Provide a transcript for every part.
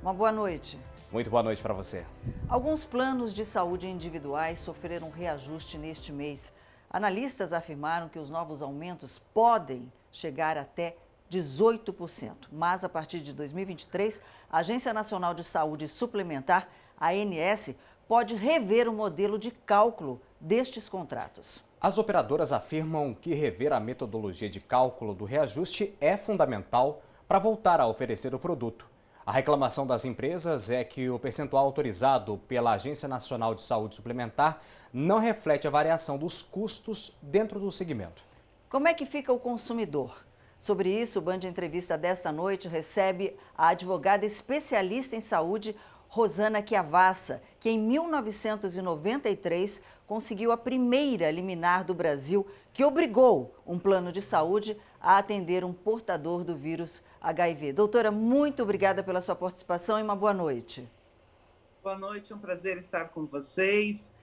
Uma boa noite. Muito boa noite para você. Alguns planos de saúde individuais sofreram reajuste neste mês. Analistas afirmaram que os novos aumentos podem chegar até 18%. Mas, a partir de 2023, a Agência Nacional de Saúde Suplementar, a ANS, pode rever o modelo de cálculo destes contratos. As operadoras afirmam que rever a metodologia de cálculo do reajuste é fundamental para voltar a oferecer o produto. A reclamação das empresas é que o percentual autorizado pela Agência Nacional de Saúde Suplementar não reflete a variação dos custos dentro do segmento. Como é que fica o consumidor? Sobre isso, o Band Entrevista desta noite recebe a advogada especialista em saúde, Rosana Chiavassa, que em 1993 conseguiu a primeira liminar do Brasil que obrigou um plano de saúde a atender um portador do vírus HIV. Doutora, muito obrigada pela sua participação e uma boa noite. Boa noite, é um prazer estar com vocês.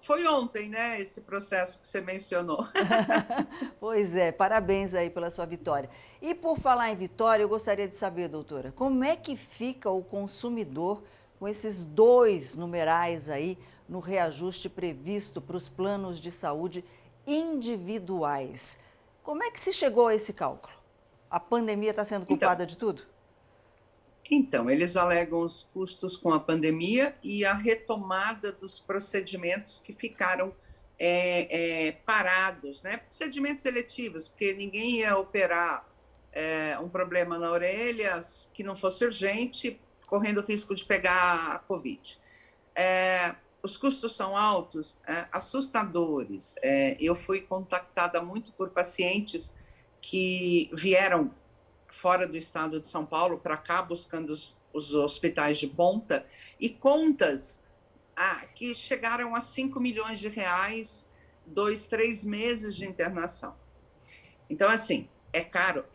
Foi ontem, né, esse processo que você mencionou. Pois é, parabéns aí pela sua vitória. E por falar em vitória, eu gostaria de saber, doutora, como é que fica o consumidor com esses 2 numerais aí no reajuste previsto para os planos de saúde individuais? Como é que se chegou a esse cálculo? A pandemia está sendo culpada de tudo? Então, eles alegam os custos com a pandemia e a retomada dos procedimentos que ficaram parados, né? Procedimentos seletivos, porque ninguém ia operar um problema na orelha que não fosse urgente, correndo o risco de pegar a Covid. Os custos são altos, assustadores. Eu fui contactada muito por pacientes que vieram fora do estado de São Paulo para cá, buscando os hospitais de ponta, e contas que chegaram a 5 milhões de reais, 2, 3 meses de internação. Então, assim, é caro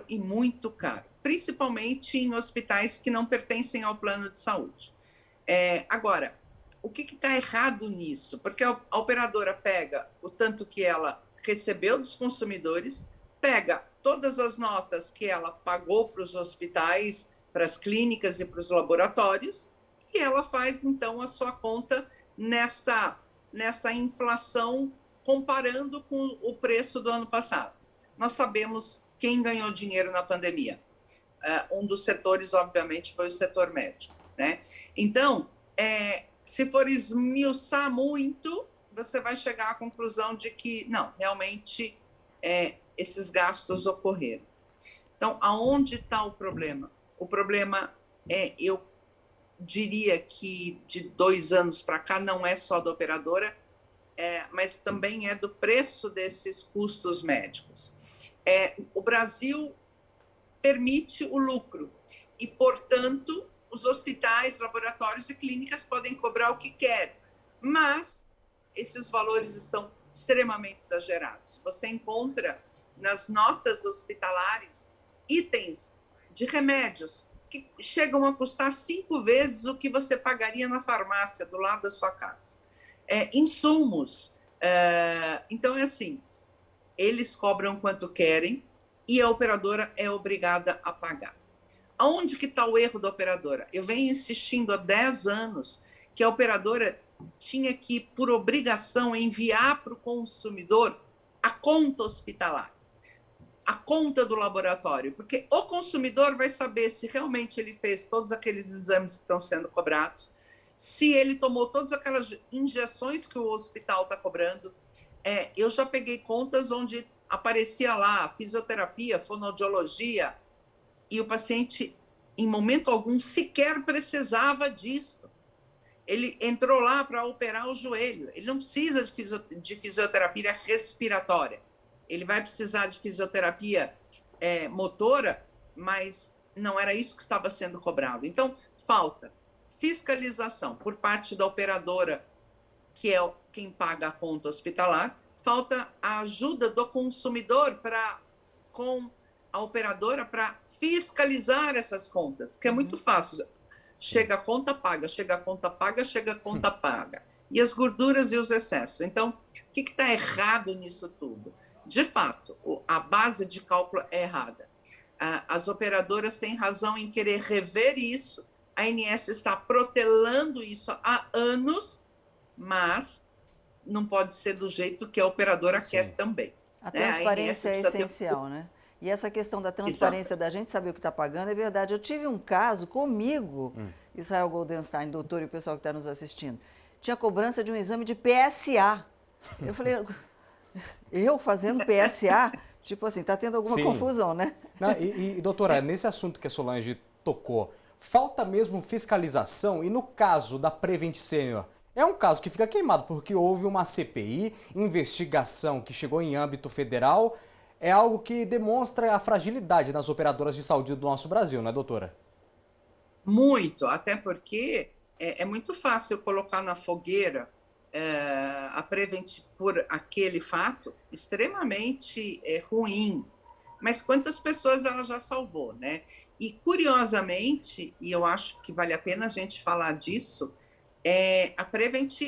e muito caro, principalmente em hospitais que não pertencem ao plano de saúde. Agora, o que está errado nisso? Porque a operadora pega o tanto que ela recebeu dos consumidores, pega todas as notas que ela pagou para os hospitais, para as clínicas e para os laboratórios, e ela faz, então, a sua conta nesta inflação, comparando com o preço do ano passado. Nós sabemos quem ganhou dinheiro na pandemia. Um dos setores, obviamente, foi o setor médico, né? Então, se for esmiuçar muito, você vai chegar à conclusão de que, não, realmente, esses gastos ocorreram. Então, aonde está o problema? O problema eu diria que de 2 anos para cá, não é só da operadora, mas também é do preço desses custos médicos. O Brasil permite o lucro e, portanto, os hospitais, laboratórios e clínicas podem cobrar o que querem, mas esses valores estão extremamente exagerados. Você encontra nas notas hospitalares itens de remédios que chegam a custar 5 vezes o que você pagaria na farmácia do lado da sua casa. Insumos. Então, assim, eles cobram quanto querem e a operadora é obrigada a pagar. Aonde que está o erro da operadora? Eu venho insistindo há 10 anos que a operadora tinha que, por obrigação, enviar para o consumidor a conta hospitalar, a conta do laboratório, porque o consumidor vai saber se realmente ele fez todos aqueles exames que estão sendo cobrados, se ele tomou todas aquelas injeções que o hospital está cobrando. Eu já peguei contas onde aparecia lá fisioterapia, fonoaudiologia, e o paciente, em momento algum, sequer precisava disso. Ele entrou lá para operar o joelho. Ele não precisa de fisioterapia respiratória. Ele vai precisar de fisioterapia motora, mas não era isso que estava sendo cobrado. Então, falta fiscalização por parte da operadora, que é quem paga a conta hospitalar, falta a ajuda do consumidor com a operadora para fiscalizar essas contas, porque é muito fácil. Chega a conta, paga, chega a conta, paga, chega a conta, paga. E as gorduras e os excessos. Então, o que está errado nisso tudo? De fato, a base de cálculo é errada. As operadoras têm razão em querer rever isso. A ANS está protelando isso há anos, mas não pode ser do jeito que a operadora quer também. A transparência é essencial, né? E essa questão da transparência da gente saber o que está pagando é verdade. Eu tive um caso comigo, Israel Goldenstein, doutor, e o pessoal que está nos assistindo. Tinha cobrança de um exame de PSA. Eu falei, eu fazendo PSA? Tipo assim, está tendo alguma confusão, né? Não, doutora, nesse assunto que a Solange tocou, falta mesmo fiscalização? E no caso da Prevent Senior, é um caso que fica queimado porque houve uma CPI, investigação que chegou em âmbito federal. É algo que demonstra a fragilidade das operadoras de saúde do nosso Brasil, não é, doutora? Muito, até porque é muito fácil colocar na fogueira a Prevent por aquele fato extremamente ruim. Mas quantas pessoas ela já salvou, né? E, curiosamente, e eu acho que vale a pena a gente falar disso, a Prevent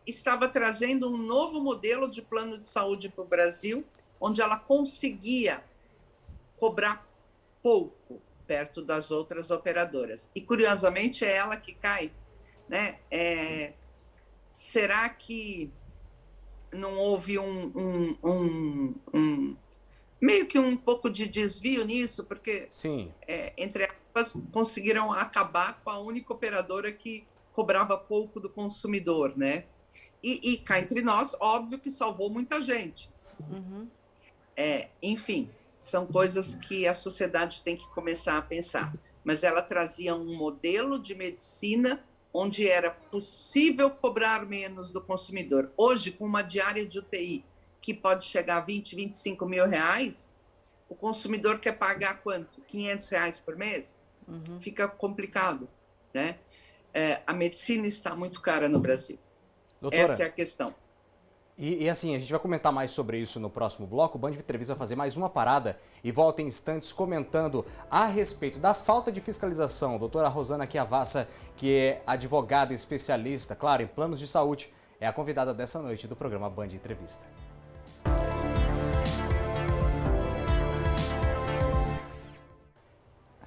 estava trazendo um novo modelo de plano de saúde para o Brasil, onde ela conseguia cobrar pouco perto das outras operadoras. E, curiosamente, é ela que cai, né? Será que não houve meio que um pouco de desvio nisso? Porque, entre aspas, conseguiram acabar com a única operadora que cobrava pouco do consumidor, né? E cá entre nós, óbvio que salvou muita gente. Enfim, são coisas que a sociedade tem que começar a pensar. Mas ela trazia um modelo de medicina onde era possível cobrar menos do consumidor. Hoje, com uma diária de UTI que pode chegar a 20, 25 mil reais, o consumidor quer pagar quanto? 500 reais por mês? Fica complicado, né? A medicina está muito cara no Brasil. Doutora, essa é a questão. E assim, a gente vai comentar mais sobre isso no próximo bloco. O Band Entrevista vai fazer mais uma parada e volta em instantes comentando a respeito da falta de fiscalização. Doutora Rosana Chiavassa, que é advogada especialista, claro, em planos de saúde, é a convidada dessa noite do programa Band Entrevista.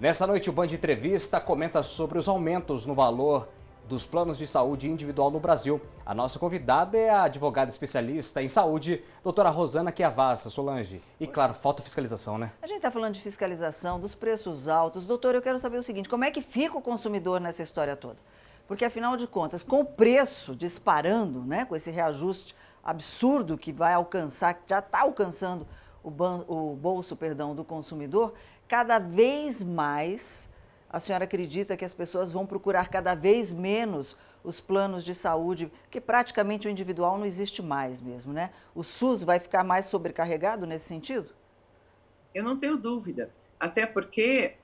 Nessa noite, o Band Entrevista comenta sobre os aumentos no valor dos planos de saúde individual no Brasil. A nossa convidada é a advogada especialista em saúde, doutora Rosana Chiavassa. Solange, e claro, falta fiscalização, né? A gente está falando de fiscalização, dos preços altos. Doutor, eu quero saber o seguinte, como é que fica o consumidor nessa história toda? Porque, afinal de contas, com o preço disparando, né, com esse reajuste absurdo que vai alcançar, que já está alcançando o bolso, do consumidor, cada vez mais a senhora acredita que as pessoas vão procurar cada vez menos os planos de saúde, porque praticamente o individual não existe mais mesmo, né? O SUS vai ficar mais sobrecarregado nesse sentido? Eu não tenho dúvida, até porque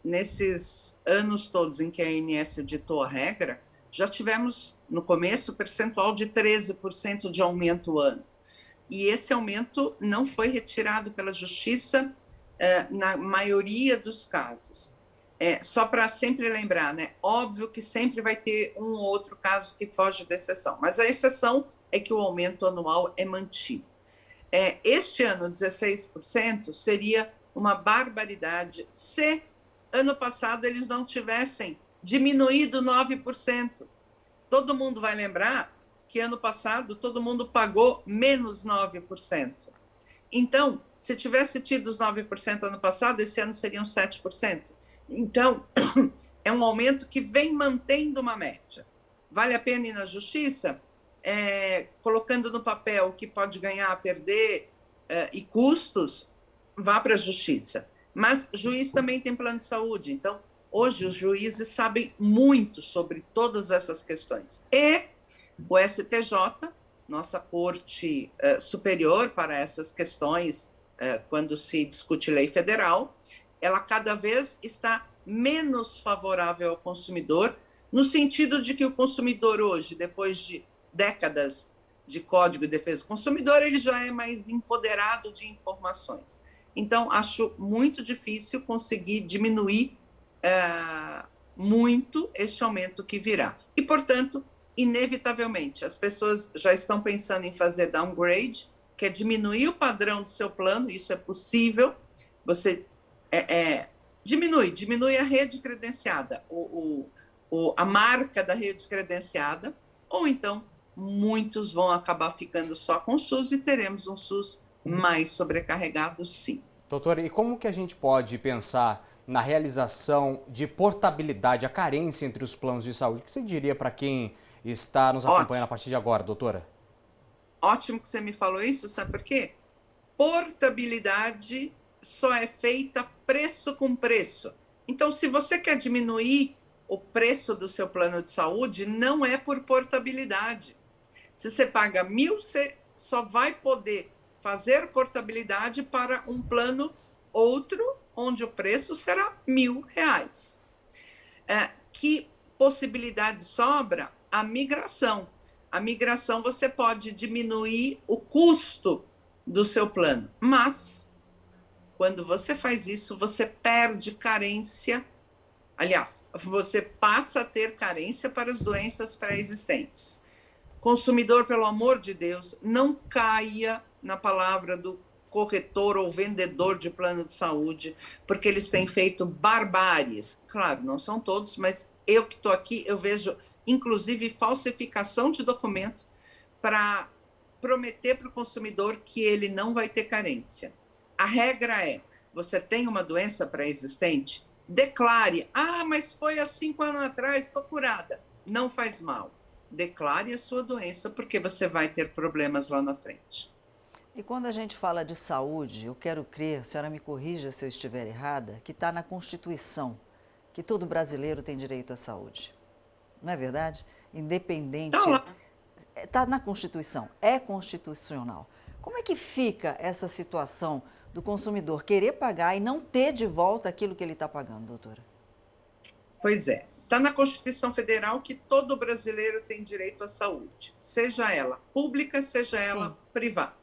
nesses anos todos em que a ANS editou a regra, já tivemos no começo percentual de 13% de aumento ano. E esse aumento não foi retirado pela Justiça na maioria dos casos. Só para sempre lembrar, né? Óbvio que sempre vai ter um ou outro caso que foge da exceção, mas a exceção é que o aumento anual é mantido. Este ano, 16% seria uma barbaridade se ano passado eles não tivessem diminuído 9%. Todo mundo vai lembrar que ano passado todo mundo pagou menos 9%. Então, se tivesse tido os 9% ano passado, esse ano seriam 7%. Então, é um aumento que vem mantendo uma média. Vale a pena ir na Justiça, colocando no papel o que pode ganhar, perder e custos, vá para a Justiça. Mas juiz também tem plano de saúde, então hoje os juízes sabem muito sobre todas essas questões. E o STJ, nossa corte superior para essas questões, quando se discute lei federal, ela cada vez está menos favorável ao consumidor, no sentido de que o consumidor hoje, depois de décadas de Código de Defesa do Consumidor, ele já é mais empoderado de informações. Então, acho muito difícil conseguir diminuir muito este aumento que virá. E, portanto, inevitavelmente, as pessoas já estão pensando em fazer downgrade, que é diminuir o padrão do seu plano, isso é possível. Você diminui a rede credenciada, a marca da rede credenciada, ou então muitos vão acabar ficando só com o SUS e teremos um SUS mais sobrecarregado, sim. Doutora, e como que a gente pode pensar na realização de portabilidade, a carência entre os planos de saúde? O que você diria para quem está nos acompanhando a partir de agora, doutora? Ótimo que você me falou isso, sabe por quê? Portabilidade só é feita preço com preço. Então, se você quer diminuir o preço do seu plano de saúde, não é por portabilidade. Se você paga 1.000, você só vai poder fazer portabilidade para um plano outro, onde o preço será R$1.000. Que possibilidade sobra? A migração. A migração você pode diminuir o custo do seu plano, mas quando você faz isso, você perde carência. Aliás, você passa a ter carência para as doenças pré-existentes. Consumidor, pelo amor de Deus, não caia na palavra do corretor ou vendedor de plano de saúde, porque eles têm feito barbáries. Claro, não são todos, mas eu que estou aqui, eu vejo, inclusive, falsificação de documento para prometer para o consumidor que ele não vai ter carência. A regra é, você tem uma doença pré-existente? Declare. Ah, mas foi há 5 anos atrás, estou curada. Não faz mal. Declare a sua doença, porque você vai ter problemas lá na frente. E quando a gente fala de saúde, eu quero crer, a senhora me corrija se eu estiver errada, que está na Constituição, que todo brasileiro tem direito à saúde. Não é verdade? Independente... Está lá. Está na Constituição, é constitucional. Como é que fica essa situação do consumidor querer pagar e não ter de volta aquilo que ele está pagando, doutora? Pois é. Está na Constituição Federal que todo brasileiro tem direito à saúde, seja ela pública, seja ela privada.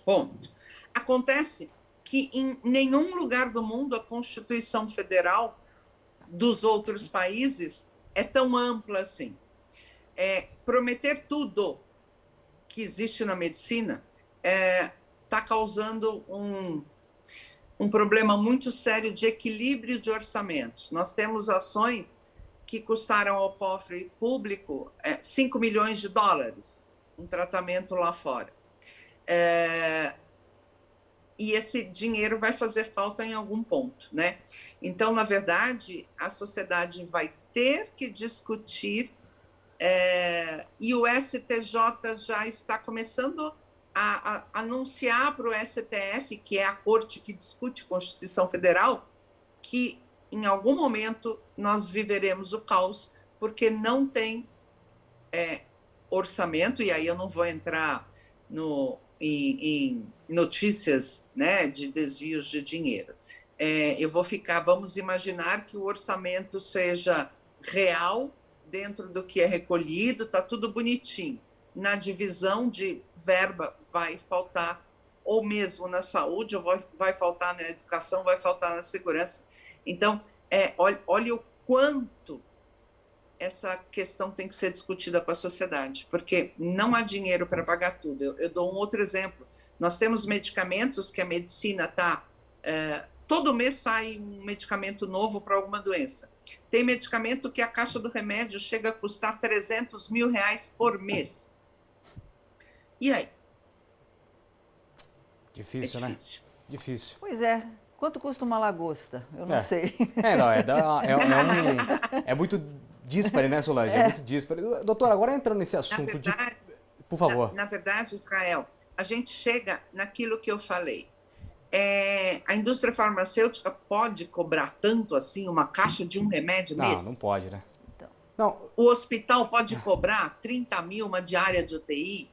Ponto. Acontece que em nenhum lugar do mundo a Constituição0Federal dos outros países é tão ampla assim. Prometer tudo que existe na medicina está causando um problema muito sério de equilíbrio de orçamentos. Nós temos ações que custaram ao cofre público $5 milhões, um tratamento lá fora. E esse dinheiro vai fazer falta em algum ponto, né? Então, na verdade, a sociedade vai ter que discutir, e o STJ já está começando a anunciar para o STF, que é a corte que discute Constituição Federal, que em algum momento nós viveremos o caos, porque não tem orçamento, e aí eu não vou entrar em notícias, né, de desvios de dinheiro. Vamos imaginar que o orçamento seja real dentro do que é recolhido, está tudo bonitinho. Na divisão de verba vai faltar, ou mesmo na saúde, ou vai faltar na educação, vai faltar na segurança. Então, olha o quanto essa questão tem que ser discutida com a sociedade, porque não há dinheiro para pagar tudo. Eu dou um outro exemplo. Nós temos medicamentos que a medicina está... todo mês sai um medicamento novo para alguma doença. Tem medicamento que a caixa do remédio chega a custar R$300 mil por mês. E aí? Difícil, né? Difícil. Pois é. Quanto custa uma lagosta? Eu não sei. É muito díspare, né, Solange? É muito díspare. Doutora, agora entrando nesse assunto por favor. Na verdade, Israel, a gente chega naquilo que eu falei. A indústria farmacêutica pode cobrar tanto assim uma caixa de um remédio mês? Não pode, né? Não. O hospital pode cobrar 30 mil uma diária de UTI?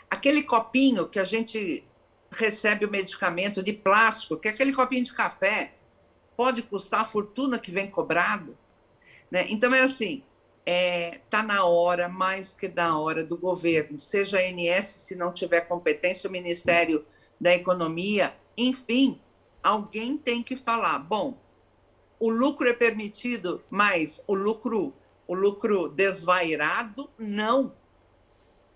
Aquele copinho que a gente recebe o medicamento de plástico, que é aquele copinho de café, pode custar a fortuna que vem cobrado, né? Então, assim, está na hora, mais que na hora, do governo, seja a ANS, se não tiver competência, o Ministério da Economia, enfim, alguém tem que falar, bom, o lucro é permitido, mas o lucro desvairado, não.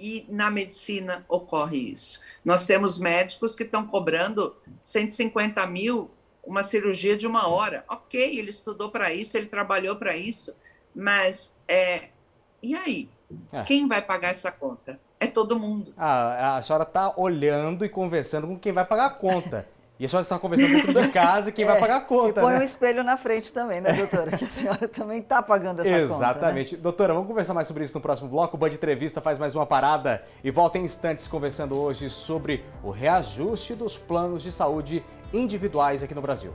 E na medicina ocorre isso. Nós temos médicos que estão cobrando 150 mil uma cirurgia de 1 hora. Ok, ele estudou para isso, ele trabalhou para isso, mas e aí? Quem vai pagar essa conta? É todo mundo. A senhora está olhando e conversando com quem vai pagar a conta. E a senhora está conversando dentro de casa e quem vai pagar a conta, e põe né? um espelho na frente também, né, doutora? Que a senhora também está pagando essa conta, Exatamente. né? Doutora, vamos conversar mais sobre isso no próximo bloco. O Band Entrevista faz mais uma parada e volta em instantes conversando hoje sobre o reajuste dos planos de saúde individuais aqui no Brasil.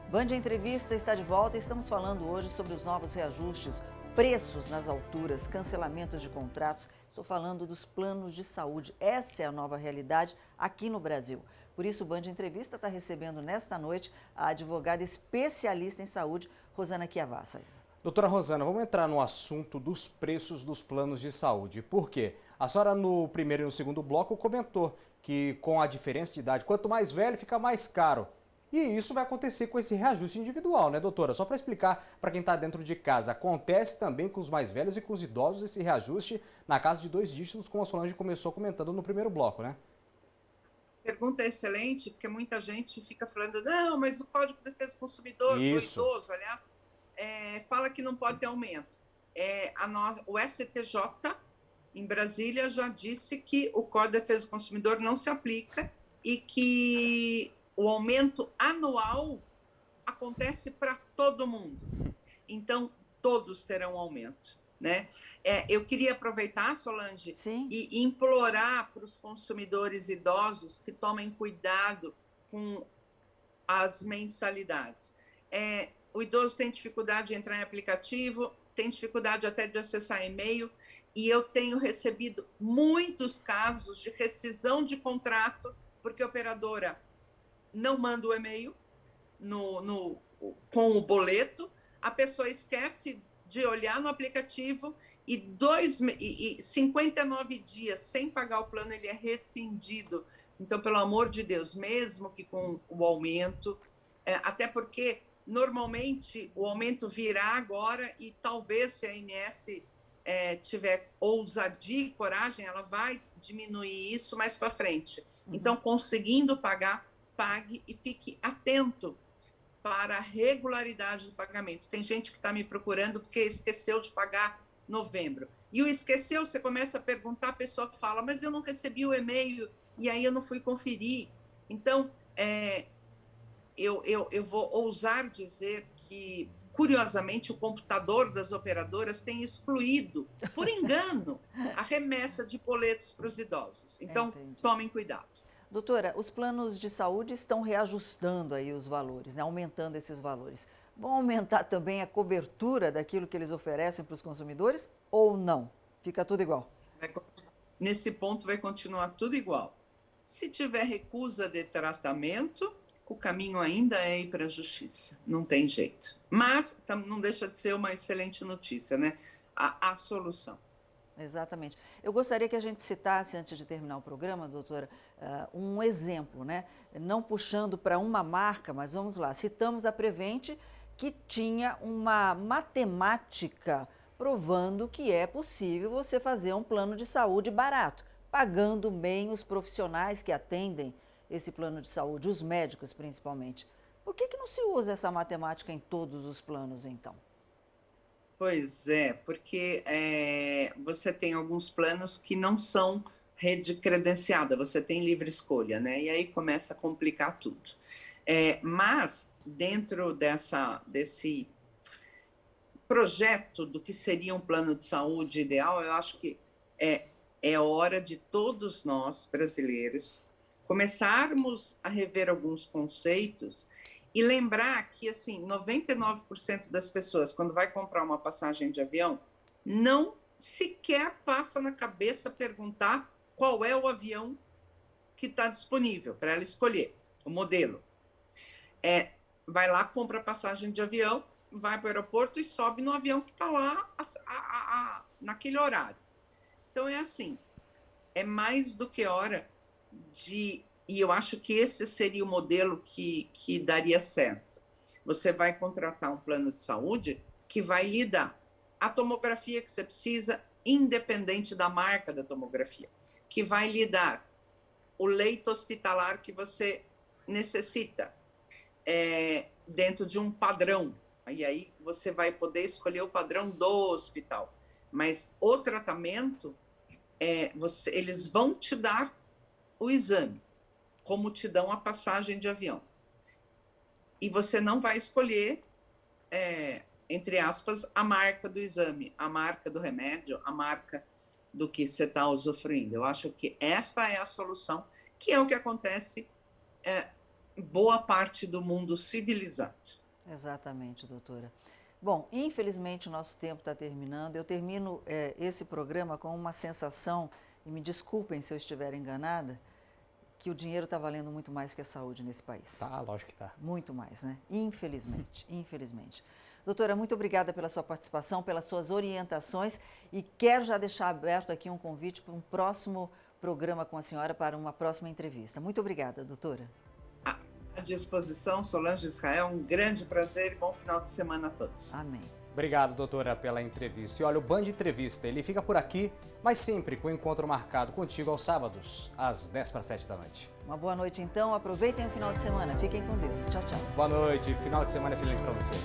Band Entrevista está de volta e estamos falando hoje sobre os novos reajustes, preços nas alturas, cancelamentos de contratos. Estou falando dos planos de saúde. Essa é a nova realidade aqui no Brasil. Por isso, o Band Entrevista está recebendo nesta noite a advogada especialista em saúde, Rosana Chiavassa. Doutora Rosana, vamos entrar no assunto dos preços dos planos de saúde. Por quê? A senhora no primeiro e no segundo bloco comentou que com a diferença de idade, quanto mais velho, fica mais caro. E isso vai acontecer com esse reajuste individual, né, doutora? Só para explicar para quem está dentro de casa, acontece também com os mais velhos e com os idosos esse reajuste na casa de 2 dígitos, como a Solange começou comentando no primeiro bloco, né? Pergunta excelente, porque muita gente fica falando, não, mas o Código de Defesa do Consumidor, do idoso, aliás, fala que não pode ter aumento. O STJ, em Brasília, já disse que o Código de Defesa do Consumidor não se aplica e que o aumento anual acontece para todo mundo. Então, todos terão aumento, né? Eu queria aproveitar, Solange, Sim. E implorar para os consumidores idosos que tomem cuidado com as mensalidades. O idoso tem dificuldade de entrar em aplicativo, tem dificuldade até de acessar e-mail, e eu tenho recebido muitos casos de rescisão de contrato, porque a operadora não manda o e-mail com o boleto, a pessoa esquece de olhar no aplicativo e 59 dias sem pagar o plano, ele é rescindido. Então, pelo amor de Deus, mesmo que com o aumento, até porque normalmente o aumento virá agora e talvez se a ANS tiver ousadia e coragem, ela vai diminuir isso mais para frente. Então, conseguindo pagar, pague e fique atento para a regularidade do pagamento. Tem gente que está me procurando porque esqueceu de pagar novembro. E o esqueceu, você começa a perguntar, a pessoa fala, mas eu não recebi o e-mail e aí eu não fui conferir. Então, eu vou ousar dizer que, curiosamente, o computador das operadoras tem excluído, por engano, a remessa de boletos para os idosos. Então, tomem cuidado. Doutora, os planos de saúde estão reajustando aí os valores, né? Aumentando esses valores. Vão aumentar também a cobertura daquilo que eles oferecem para os consumidores ou não? Fica tudo igual? Nesse ponto vai continuar tudo igual. Se tiver recusa de tratamento, o caminho ainda é ir para a justiça. Não tem jeito. Mas não deixa de ser uma excelente notícia, né? A solução. Exatamente. Eu gostaria que a gente citasse, antes de terminar o programa, doutora, um exemplo, né? Não puxando para uma marca, mas vamos lá. Citamos a Prevent, que tinha uma matemática provando que é possível você fazer um plano de saúde barato, pagando bem os profissionais que atendem esse plano de saúde, os médicos principalmente. Por que não se usa essa matemática em todos os planos, então? Pois é, porque você tem alguns planos que não são rede credenciada, você tem livre escolha, né? E aí começa a complicar tudo. Mas, dentro desse projeto do que seria um plano de saúde ideal, eu acho que é hora de todos nós, brasileiros, começarmos a rever alguns conceitos e lembrar que, assim, 99% das pessoas, quando vai comprar uma passagem de avião, não sequer passa na cabeça perguntar qual é o avião que está disponível para ela escolher, o modelo. Vai lá, compra a passagem de avião, vai para o aeroporto e sobe no avião que está lá naquele horário. Então, é assim, é mais do que hora de... E eu acho que esse seria o modelo que daria certo. Você vai contratar um plano de saúde que vai lhe dar a tomografia que você precisa, independente da marca da tomografia. que vai lhe dar o leito hospitalar que você necessita, dentro de um padrão. E aí você vai poder escolher o padrão do hospital. Mas o tratamento, eles vão te dar o exame, como te dão a passagem de avião. E você não vai escolher, entre aspas, a marca do exame, a marca do remédio, a marca do que você está usufruindo. Eu acho que esta é a solução, que é o que acontece em boa parte do mundo civilizado. Exatamente, doutora. Bom, infelizmente o nosso tempo está terminando. Eu termino esse programa com uma sensação, e me desculpem se eu estiver enganada, que o dinheiro está valendo muito mais que a saúde nesse país. Tá, lógico que tá. Muito mais, né? Infelizmente, infelizmente. Doutora, muito obrigada pela sua participação, pelas suas orientações, e quero já deixar aberto aqui um convite para um próximo programa com a senhora, para uma próxima entrevista. Muito obrigada, doutora. À disposição, Solange Israel, um grande prazer e bom final de semana a todos. Amém. Obrigado, doutora, pela entrevista. E olha, o Band Entrevista, ele fica por aqui, mas sempre com o encontro marcado contigo aos sábados, às 6:50 da noite. Uma boa noite, então. Aproveitem o final de semana. Fiquem com Deus. Tchau, tchau. Boa noite, final de semana excelente para você.